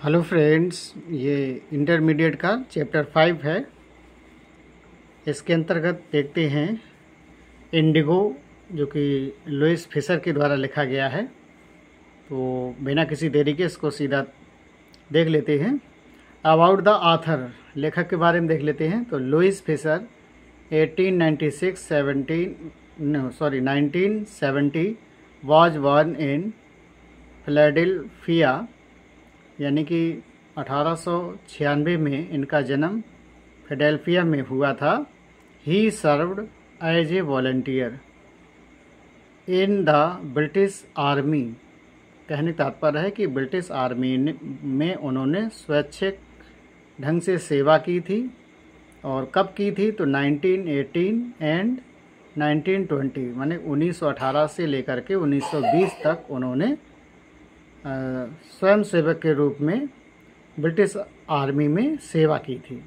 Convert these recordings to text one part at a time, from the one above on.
Hello friends, ये intermediate का chapter 5 है। इसके अंतर्गत देखते हैं इंडिगो, जो कि लुइस फिशर के द्वारा लिखा गया है। तो बिना किसी देरी के इसको सीधा देख लेते हैं। अबाउट द ऑथर, लेखक के बारे में देख लेते हैं। तो Louis Fischer 1970 was born in Philadelphia, यानी कि 1896 में इनका जन्म फिलाडेल्फिया में हुआ था। He served as a volunteer in the British army. कहने का तात्पर्य है कि ब्रिटिश आर्मी में उन्होंने स्वैच्छिक ढंग से सेवा की थी। और कब की थी? तो 1918 एंड 1920, माने 1918 से लेकर के 1920 तक उन्होंने स्वयं सेवक के रूप में ब्रिटिश आर्मी में सेवा की थी।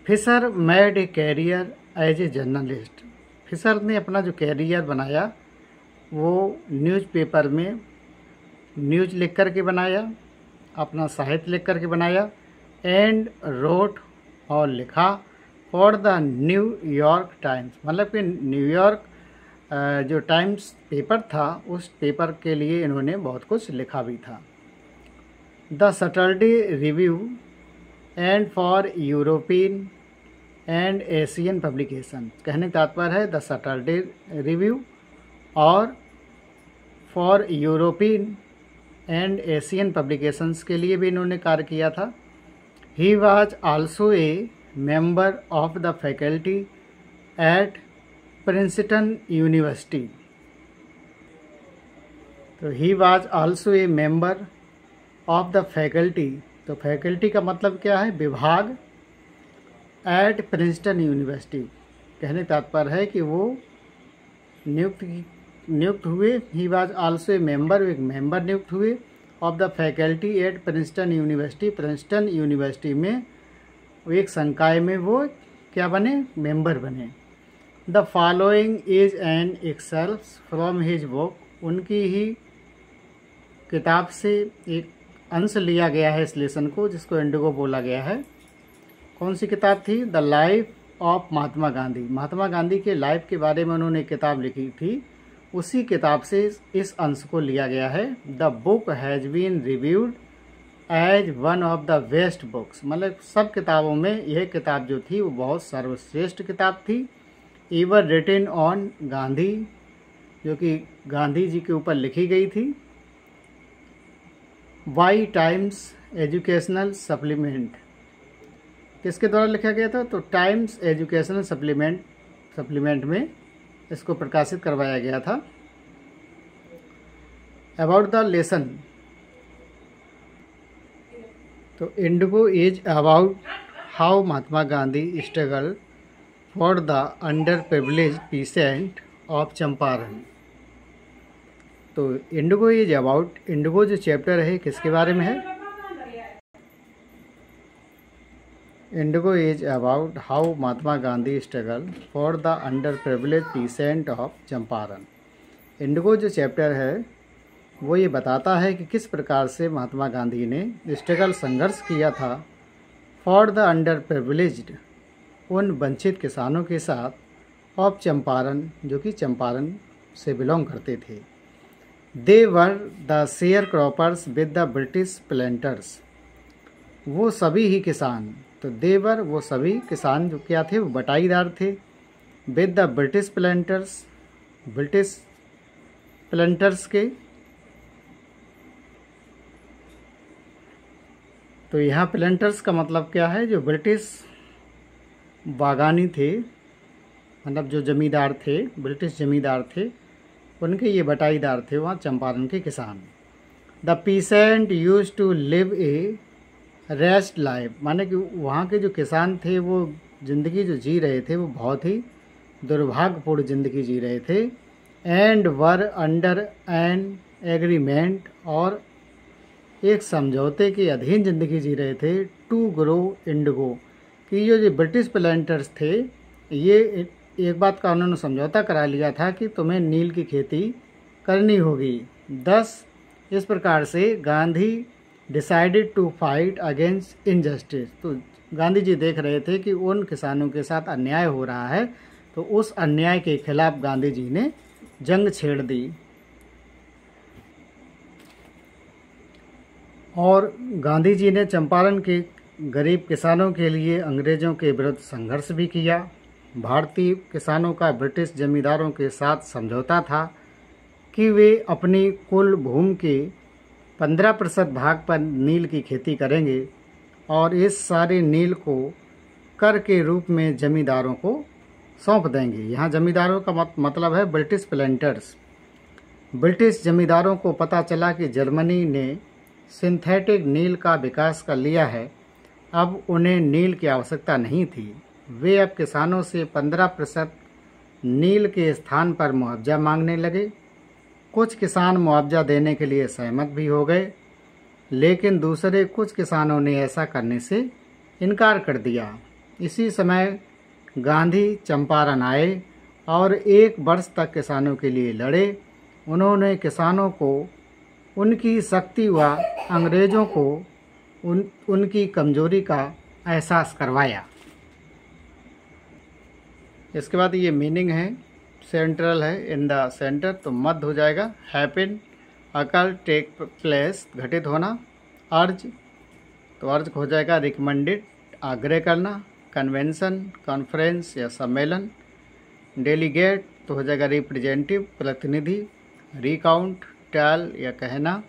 Fischer made a career as a journalist. Fischer ने अपना जो कैरियर बनाया वो न्यूज़पेपर में न्यूज़ लिख कर के बनाया, अपना साहित्य लिख कर के बनाया। एंड रोट, और लिखा, फॉर द न्यूयॉर्क टाइम्स, मतलब कि न्यूयॉर्क जो टाइम्स पेपर था उस पेपर के लिए इन्होंने बहुत कुछ लिखा भी था। The Saturday review and for European and Asian publication. कहने का तात्पर्य है द सैटरडे रिव्यू और for European and Asian publications के लिए भी इन्होंने कार्य किया था। He was also a member of the faculty at Princeton university. तो he was also a member of the faculty. तो फैकल्टी का मतलब क्या है? विभाग। एट प्रिंसटन यूनिवर्सिटी, कहने का तात्पर्य है कि वो नियुक्त हुए। ही वॉज आल्सो ए मेंबर, एक मेंबर नियुक्त हुए of the faculty at Princeton university. Princeton university में एक संकाय में वो क्या बने? मेंबर बने। The following is an excerpt from his book. उनकी ही किताब से एक अंश लिया गया है इस लेसन को, जिसको इंडिगो बोला गया है। कौन सी किताब थी? The life of Mahatma Gandhi. Mahatma Gandhi के लाइफ के बारे में उन्होंने किताब लिखी थी, उसी किताब से इस अंश को लिया गया है। The book has been reviewed as one of the best books. मतलब सब किताबों में यह किताब जो थी वो बहुत सर्वश्रेष्ठ किताब थी। एवर रिटन ऑन गांधी, जो कि गांधी जी के ऊपर लिखी गई थी। बाई टाइम्स एजुकेशनल सप्लीमेंट, किसके द्वारा लिखा गया था? तो टाइम्स एजुकेशनल सप्लीमेंट में इसको प्रकाशित करवाया गया था। अबाउट द लेसन, तो Indigo is about how Mahatma Gandhi struggle for the under privilege pheasant of Champaran. तो इंडिगो इज अबाउट, इंडिगो जो चैप्टर है किसके बारे में है? Indigo is about how Mahatma Gandhi struggle for the under privilege pheasant of Champaran. Indigo जो chapter है वो ये बताता है कि किस प्रकार से महात्मा गांधी ने स्ट्रगल, संघर्ष किया था फॉर द अंडर प्रिविलेज्ड, उन वंचित किसानों के साथ, ऑफ चंपारण, जो कि चंपारण से बिलोंग करते थे। They were the share croppers with the British planters. वो सभी ही किसान, तो देवर वो सभी किसान जो क्या थे? वो बटाईदार थे। With the British planters, British planters के। तो यहाँ प्लांटर्स का मतलब क्या है? जो ब्रिटिश बागानी थे, मतलब जो जमींदार थे, ब्रिटिश जमींदार थे, उनके ये बटाईदार थे वहाँ चंपारण के किसान। The peasant use to live a rest life, माने कि वहाँ के जो किसान थे वो ज़िंदगी जो जी रहे थे वो बहुत ही दुर्भाग्यपूर्ण ज़िंदगी जी रहे थे। And were under an agreement, और एक समझौते के अधीन ज़िंदगी जी रहे थे। टू ग्रो इंडिगो, कि ये जो ब्रिटिश प्लांटर्स थे ये एक बात का उन्होंने समझौता करा लिया था कि तुम्हें नील की खेती करनी होगी। 10 इस प्रकार से Gandhi decided to fight against injustice. तो गांधी जी देख रहे थे कि उन किसानों के साथ अन्याय हो रहा है, तो उस अन्याय के खिलाफ गांधी जी ने जंग छेड़ दी। और गांधी जी ने चंपारण के गरीब किसानों के लिए अंग्रेज़ों के विरुद्ध संघर्ष भी किया। भारतीय किसानों का ब्रिटिश जमींदारों के साथ समझौता था कि वे अपनी कुल भूमि के 15% भाग पर नील की खेती करेंगे और इस सारे नील को कर के रूप में जमींदारों को सौंप देंगे। यहाँ जमींदारों का मतलब है ब्रिटिश प्लांटर्स। ब्रिटिश जमींदारों को पता चला कि जर्मनी ने सिंथेटिक नील का विकास कर लिया है, अब उन्हें नील की आवश्यकता नहीं थी। वे अब किसानों से 15% नील के स्थान पर मुआवजा मांगने लगे। कुछ किसान मुआवजा देने के लिए सहमत भी हो गए, लेकिन दूसरे कुछ किसानों ने ऐसा करने से इनकार कर दिया। इसी समय गांधी चंपारण आए और 1 वर्ष तक किसानों के लिए लड़े। उन्होंने किसानों को उनकी शक्ति व अंग्रेज़ों को उनकी कमजोरी का एहसास करवाया। इसके बाद ये मीनिंग है, सेंट्रल है, इन द सेंटर, तो मध्य हो जाएगा। हैपन, अकल, टेक प्लेस, घटित होना। अर्ज, तो अर्ज हो जाएगा रिकमेंडेड, आग्रह करना। कन्वेंशन, कॉन्फ्रेंस या सम्मेलन। डेलीगेट, तो हो जाएगा रिप्रेजेंटेटिव, प्रतिनिधि। रिकाउंट, टेल या कहना।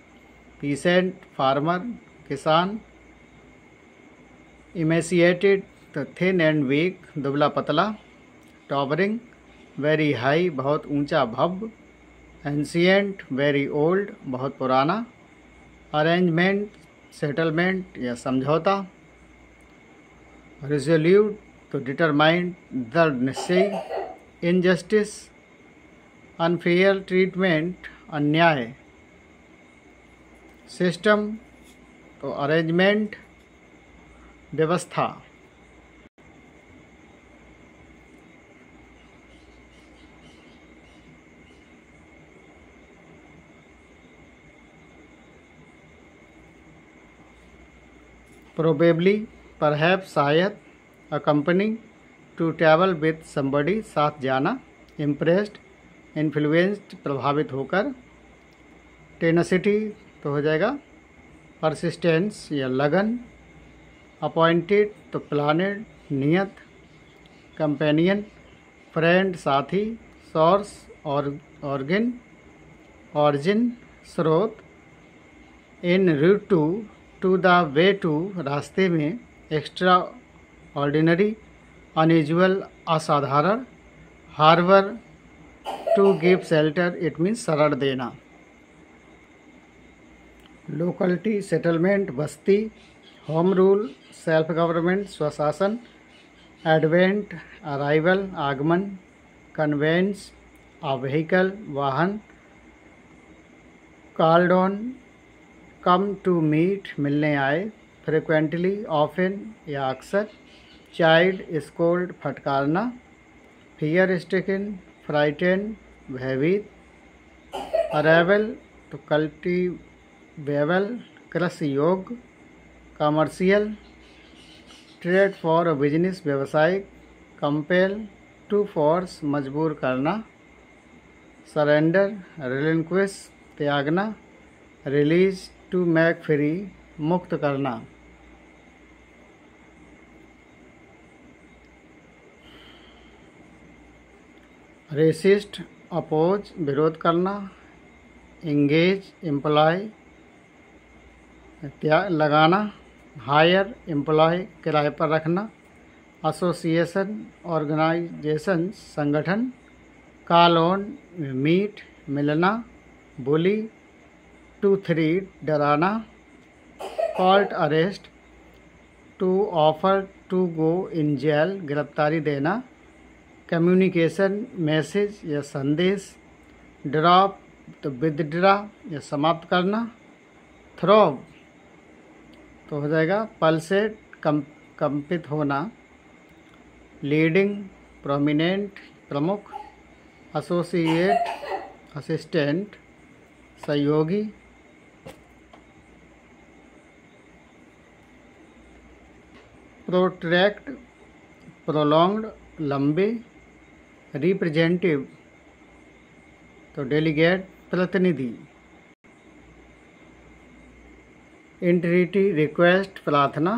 पीसेंट, फार्मर, किसान। इमेसिएटेड, तो थिन एंड वीक, दुबला पतला। टॉवरिंग, वेरी हाई, बहुत ऊंचा, भव्य। एंशियंट, वेरी ओल्ड, बहुत पुराना। अरेंजमेंट, सेटलमेंट या समझौता। रिजोल्यूट, तो डिटरमाइंड, दृढ़ निश्चय। इनजस्टिस, अनफेयर ट्रीटमेंट, अन्याय। सिस्टम, तो अरेंजमेंट, व्यवस्था। प्रोबेबली, परहैप्स, शायद। Accompany, to travel with somebody, साथ जाना। इम्प्रेस्ड, इन्फ्लुएंस्ड, प्रभावित होकर। टेनेसिटी, तो हो जाएगा परसिस्टेंस या लगन। अपॉइंटेड, तो प्लानेड, नियत। कंपेनियन, फ्रेंड, साथी। सोर्स, ऑर्गन, ऑरिजिन, स्रोत। In route to the way to, रास्ते में। एक्स्ट्रा ऑर्डिनरी, अनयूजुअल, असाधारण। Harbour, to give shelter, it means शरण देना। लोकलिटी, सेटलमेंट, बस्ती। होम रूल, सेल्फ गवर्नमेंट, स्वशासन। एडवेंट, अराइवल, आगमन। कन्वेंस, अ व्हीकल, वाहन। Called on, come to meet, मिलने आए। फ्रिक्वेंटली, ऑफन या अक्सर। चाइल्ड, स्कोल्ड, फटकारना। फियर स्ट्रिकन, फ्राइटेन, भयभीत। अराइवल, तो कल्टीवेबल, कृषि योग्य। कमर्शियल, ट्रेड फॉर बिजनेस, व्यवसायिक। कंपेल, टू फोर्स, मजबूर करना। सरेंडर, रिलिंक्विश, त्यागना। रिलीज, टू मेक फ्री, मुक्त करना। रेसिस्ट, अपोज, विरोध करना। इंगेज, एम्प्लॉय, लगाना। हायर, एम्प्लॉय, किराए पर रखना। एसोसिएशन, ऑर्गेनाइजेशन, संगठन। कॉल ऑन, मीट, मिलना। बुली, टू थ्री, डराना। Court, arrest. To offer to go in jail, गिरफ्तारी देना। कम्युनिकेशन, मैसेज या संदेश। ड्रॉप, तो विदड्रा या समाप्त करना। थ्रोब, तो हो जाएगा पल्सेट, कंपित होना। लीडिंग, प्रोमिनेंट, प्रमुख। एसोसिएट, असिस्टेंट, सहयोगी। प्रोट्रैक्ट, प्रोलॉन्ग्ड, लंबे, रिप्रेजेंटेटिव तो डेलीगेट, प्रतिनिधि, इंट्रीटी रिक्वेस्ट, प्रार्थना,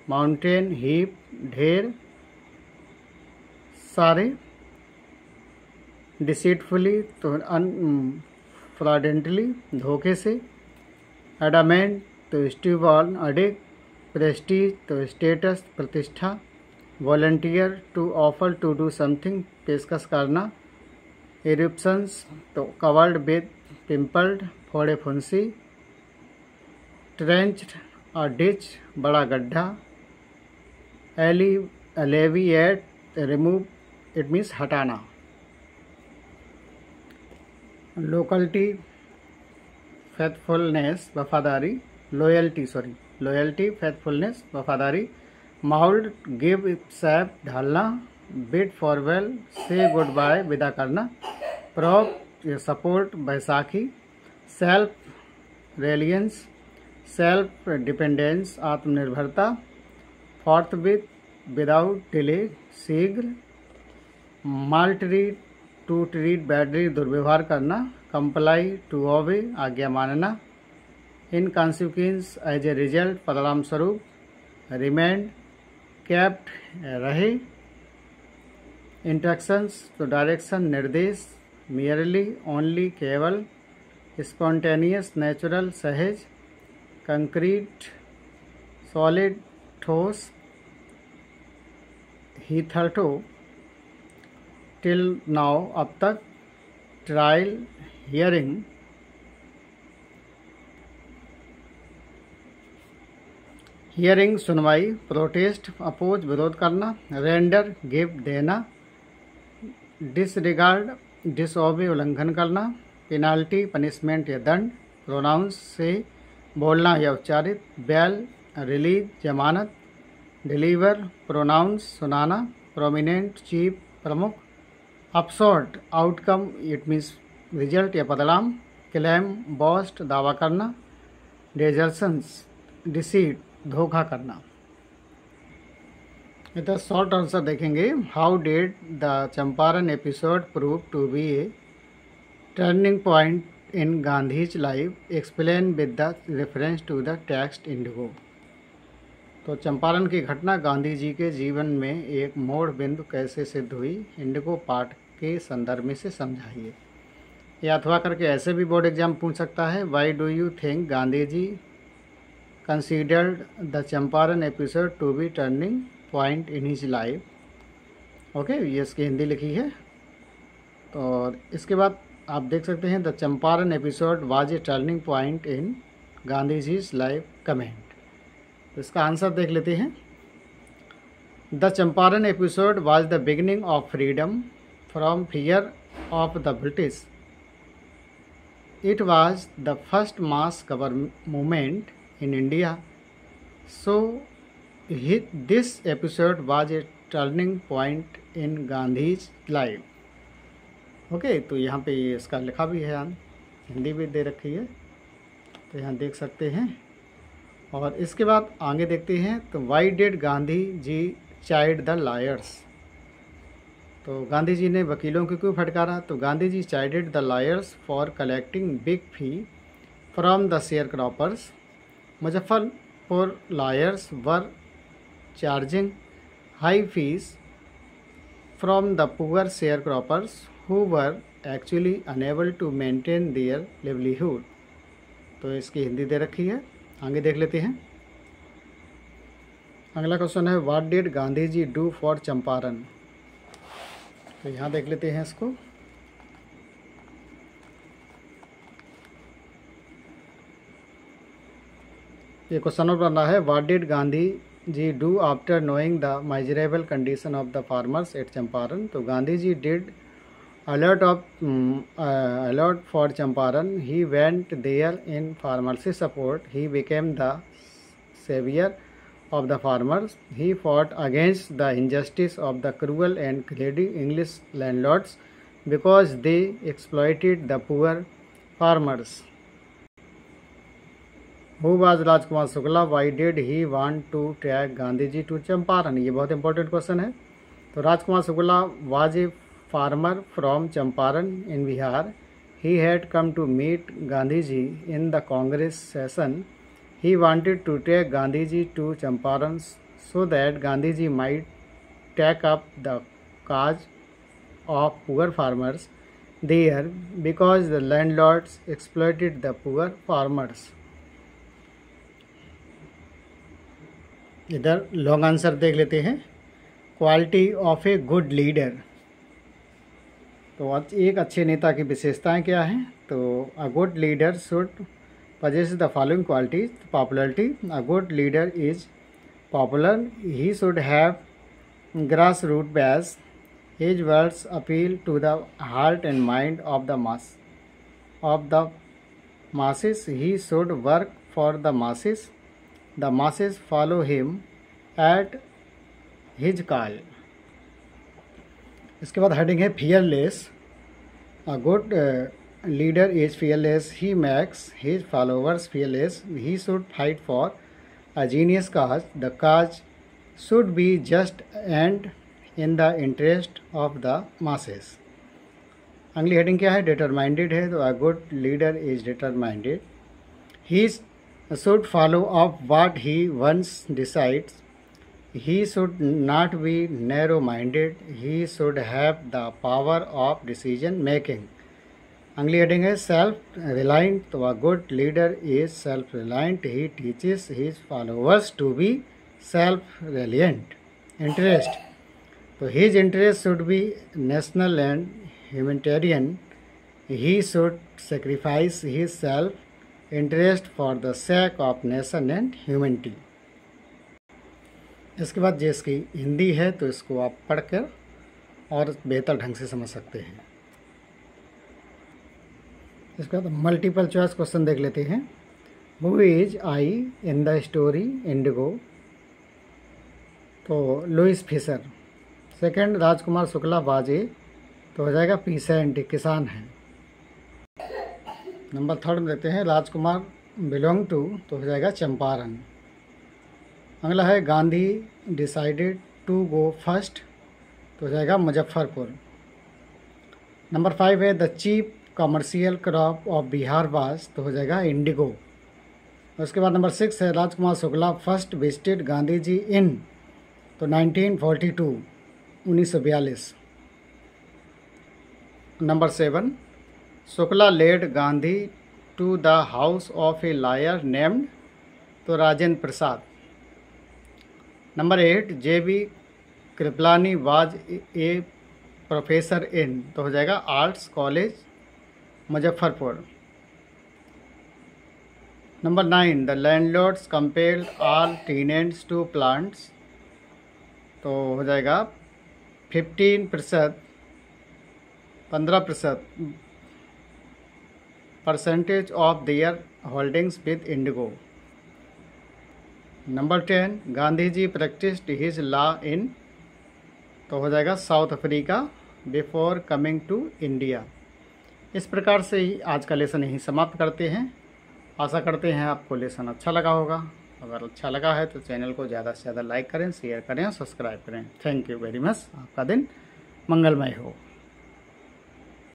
माउंटेन हीप, ढेर सारे, डिसीटफुली तो फ्रॉडेंटली धोखे से, एडामेंट तो स्टीवॉन अडिग, प्रेस्टीज तो स्टेटस प्रतिष्ठा, volunteer to offer to do something पेशकश करना, इरिप्शंस तो कवर्ड विद पिम्पल्ड फोड़े फुंसी, ट्रेंच्ड और डिच बड़ा गड्ढा, एलेविएट रिमूव इट मीन्स हटाना, लोकलिटी फेथफुलनेस वफादारी, लॉयल्टी फेथफुलनेस वफादारी, माउल्ड गिव सैप ढालना, bid farewell say goodbye विदा करना, प्रॉप सपोर्ट बैसाखी, सेल्फ रेलियंस सेल्फ डिपेंडेंस आत्मनिर्भरता, फॉर्थविथ विदाउट डिले शीघ्र, मालट्रीट टू ट्रीट बैडली दुर्व्यवहार करना, कंप्लाई टू ओबे आज्ञा मानना, in consequence as a result परिणाम स्वरूप, रिमेंड कैप्ट रहे, इंस्ट्रक्शंस तो डायरेक्शन निर्देश, मियरली ओनली केवल, स्पॉन्टेनियस नेचुरल सहज, कंक्रीट सॉलिड ठोस, हीथर्टो टिल नाउ अब तक, ट्रायल हियरिंग सुनवाई, प्रोटेस्ट अपोज विरोध करना, रेंडर गिफ्ट देना, डिसरिगार्ड डिसओबे उल्लंघन करना, पेनाल्टी पनिशमेंट या दंड, प्रोनाउंस से बोलना या उच्चारित, बेल रिलीज जमानत, डिलीवर प्रोनाउंस सुनाना, प्रोमिनेंट चीफ प्रमुख, अपसॉर्ट आउटकम इट मीन्स रिजल्ट या परिणाम, क्लेम बॉस्ट दावा करना, डेजर्शंस डिसीट धोखा करना। इधर शॉर्ट आंसर देखेंगे। How did the Champaran episode prove to be a turning point in Gandhi's life, explain with the reference to the text indigo. तो चंपारण की घटना गांधी जी के जीवन में एक मोड़ बिंदु कैसे सिद्ध हुई, इंडिगो पाठ के संदर्भ में से समझाइए। या अथवा करके ऐसे भी बोर्ड एग्जाम पूछ सकता है, why do you think Gandhi ji considered the Champaran episode to be turning point in his life. Okay, ये इसकी हिंदी लिखी है। तो इसके बाद आप देख सकते हैं the Champaran episode was a turning point in Gandhi ji's life, comment. तो इसका आंसर देख लेते हैं। The Champaran episode was the beginning of freedom from fear of the British. It was the first mass government movement in India, so this episode was a turning point in Gandhi's life. Okay, तो यहाँ पे इसका लिखा भी है, हिंदी भी दे रखी है, तो यहाँ देख सकते हैं। और इसके बाद आगे देखते हैं। तो why did Gandhi ji chide the lawyers. तो गांधी जी ने वकीलों को क्यों फटकारा? तो Gandhi ji chided the lawyers for collecting big fee from the share croppers. Muzaffarpur lawyers were charging high fees from the poor sharecroppers who were actually unable to maintain their livelihood। तो इसकी हिंदी दे रखी है, आगे देख लेते हैं। अगला क्वेश्चन है, what did Gandhi ji do for Champaran. तो यहाँ देख लेते हैं इसको। ये क्वेश्चन बना है, what did Gandhi ji do after knowing the miserable condition of the farmers at Champaran. तो Gandhi ji did a lot for Champaran. He went there in farmers support. He became the saviour of the farmers. He fought against the injustice of the cruel and greedy English landlords because they exploited the poor farmers. Who was Rajkumar Shukla, why did he want to track Gandhi ji to Champaran. ये बहुत important question है। तो Rajkumar Shukla was a farmer from Champaran in Bihar. He had come to meet Gandhi ji in the Congress session. He wanted to take Gandhiji to Champaran so that Gandhiji might take up the cause of poor farmers there because the landlords exploited the poor farmers. इधर long answer देख लेते हैं। Quality of a good leader. तो एक अच्छे नेता की विशेषताएं क्या हैं? तो a good leader should possesses the following qualities. Popularity. A good leader is popular. He should have grassroots base. His words appeal to the heart and mind of the masses. He should work for the masses. The masses follow him at his call. इसके बाद heading है fearless. A good leader is fearless. He makes his followers fearless. He should fight for a genius cause. The cause should be just and in the interest of the masses. अगली heading क्या है? डिटरमाइंडेड है। तो a good leader is determined. He should follow up what he once decides. He should not be narrow-minded. He should have the power of decision making. अगली heading है self reliant. तो a good leader is self reliant. He teaches his followers to be self reliant. Interest. तो his interest should be national and humanitarian. He should sacrifice his self interest for the sake of nation and humanity. इसके बाद जो इसकी हिंदी है तो इसको आप पढ़कर और बेहतर ढंग से समझ सकते हैं। इसके बाद मल्टीपल चॉइस क्वेश्चन देख लेते हैं। Who is I in the story Indigo? तो Louis Fisher. Second, Rajkumar Shukla बाजे। तो हो जाएगा पीसेंट, किसान है। नंबर थर्ड में देते हैं राजकुमार बिलोंग टू। तो हो जाएगा चंपारण। अगला है Gandhi decided to go first. तो हो जाएगा मुजफ्फरपुर। नंबर 5 है the chief commercial crop of Bihar was. तो हो जाएगा इंडिगो। उसके बाद नंबर 6 है Rajkumar Shukla first visited Gandhi ji in. तो 1942, 1942। Number 7 Shukla led Gandhi to the house of a lawyer named. तो Rajendra Prasad. Number 8 JB Kripalani was a professor in. तो हो जाएगा arts college Muzaffarpur. Number 9 the landlords compelled all tenants to plants. तो हो जाएगा 15%, 15% percentage of their holdings with indigo. Number 10 Gandhi ji practised his law in. तो हो जाएगा South Africa before coming to India. इस प्रकार से ही आज का लेसन यहीं समाप्त करते हैं। आशा करते हैं आपको लेसन अच्छा लगा होगा। अगर अच्छा लगा है तो चैनल को ज़्यादा से ज़्यादा लाइक करें, शेयर करें और सब्सक्राइब करें। Thank you very much. आपका दिन मंगलमय हो।